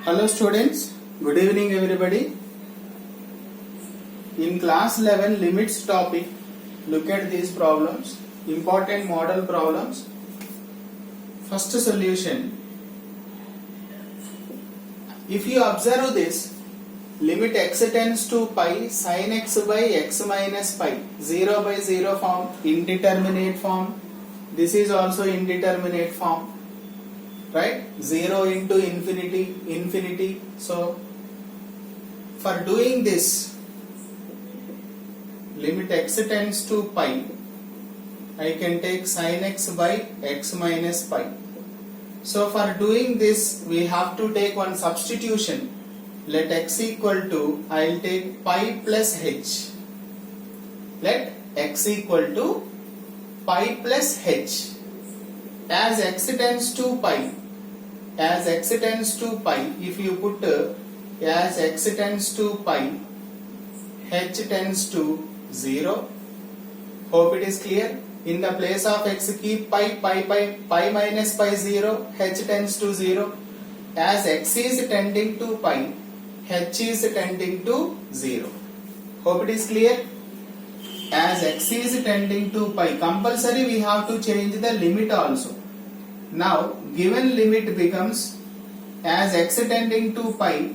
Hello students, good evening everybody. In class 11 limits topic, look at these problems, important model problems. First solution, if you observe this, limit x tends to pi sin x by x minus pi, 0 by 0 form, indeterminate form. This is also indeterminate form. Right, 0 into infinity. So for doing this, limit x tends to pi, I can take sin x by x minus pi. So for doing this, we have to take one substitution. Let x equal to, I will take pi plus h. Let x equal to pi plus h. As x tends to pi, if you put as x tends to pi, h tends to 0. Hope it is clear. In the place of x, keep pi minus pi 0, h tends to 0. As x is tending to pi, h is tending to 0. Hope it is clear. As x is tending to pi, compulsory we have to change the limit also. Now given limit becomes as x tending to pi,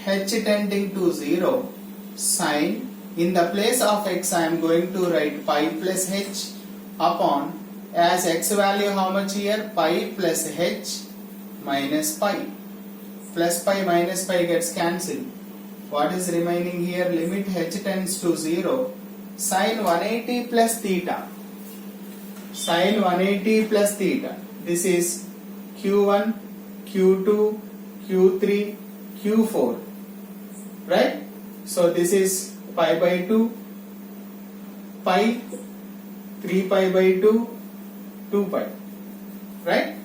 h tending to 0, sin, in the place of x I am going to write pi plus h upon, as x value how much here, pi plus h minus pi. Plus pi minus pi gets cancelled. What is remaining here? Limit h tends to 0, sin 180 plus theta. Sin 180 plus theta. This is q1, q2, q3, q4. Right? So this is pi by 2, pi, 3 pi by 2, 2 pi. Right?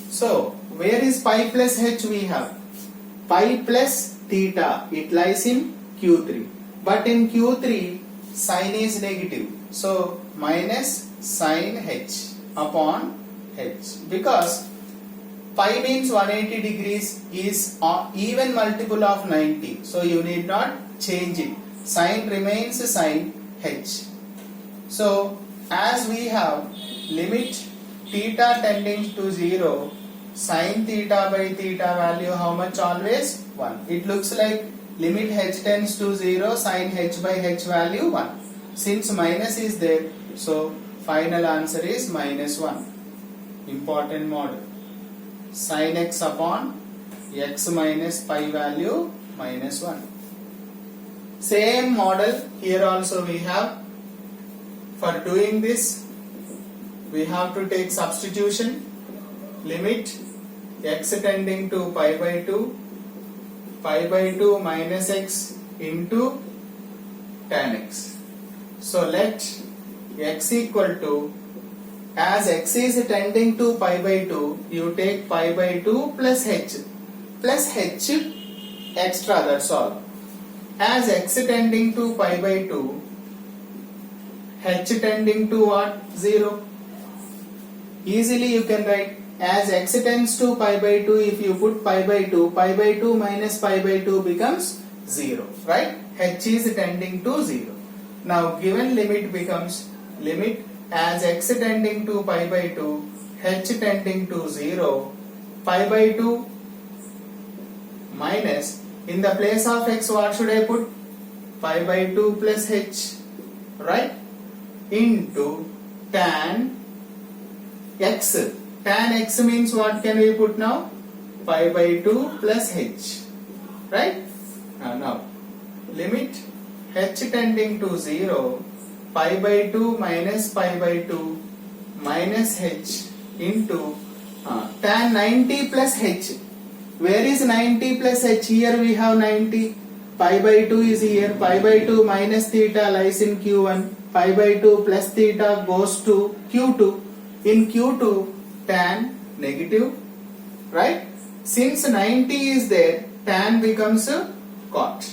So where is pi plus h we have? Pi plus theta, it lies in q3. But in q3, sin is negative. So minus sin h upon h, because pi means 180 degrees is even multiple of 90, so you need not change it. Sin remains sin h. So as we have limit theta tending to 0, sin theta by theta value how much? Always 1. It looks like limit h tends to 0, sin h by h value 1. Since minus is there, so final answer is minus 1. Important model. Sin x upon x minus pi value minus 1. Same model here also we have. For doing this, we have to take substitution. Limit x tending to pi by 2 minus x into tan x. So let x equal to, as x is tending to pi by 2, you take pi by 2 plus h extra, that's all. As x tending to pi by 2, h tending to what? 0. Easily you can write, as x tends to pi by 2, if you put pi by 2 minus pi by 2 becomes 0, right? H is tending to 0. Now given limit becomes limit as x tending to pi by 2, h tending to 0, pi by 2 minus, in the place of x what should I put? Pi by 2 plus h, right? Into tan x. Tan x means what can we put now? Pi by 2 plus h, right? Now limit h tending to 0, pi by 2 minus pi by 2 minus h into tan 90 plus h. Where is 90 plus h? Here we have 90. Pi by 2 is here. Pi by 2 minus theta lies in q1. Pi by 2 plus theta goes to q2. In q2, tan negative, right? Since 90 is there, tan becomes a cot.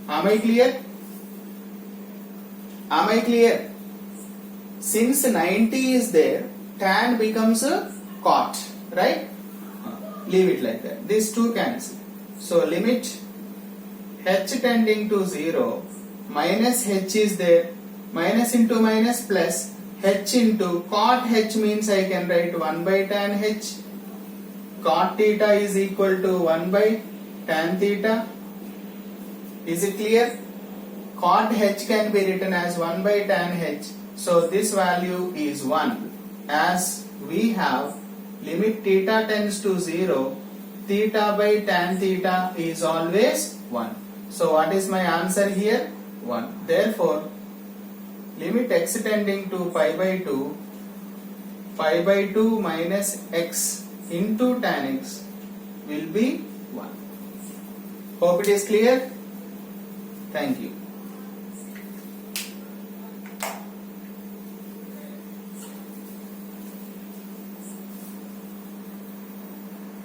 Am I clear? Am I clear? Since 90 is there, tan becomes a cot, right? Leave it like that. These two cancel. So limit h tending to 0 minus h is there, minus into minus plus h into cot h means I can write 1 by tan h. Cot theta is equal to 1 by tan theta. Is it clear? Cot h can be written as 1 by tan h. So this value is 1, as we have limit theta tends to 0, theta by tan theta is always 1. So what is my answer here? 1. Therefore, limit x tending to pi by 2 minus x into tan x will be 1. Hope it is clear. Thank you.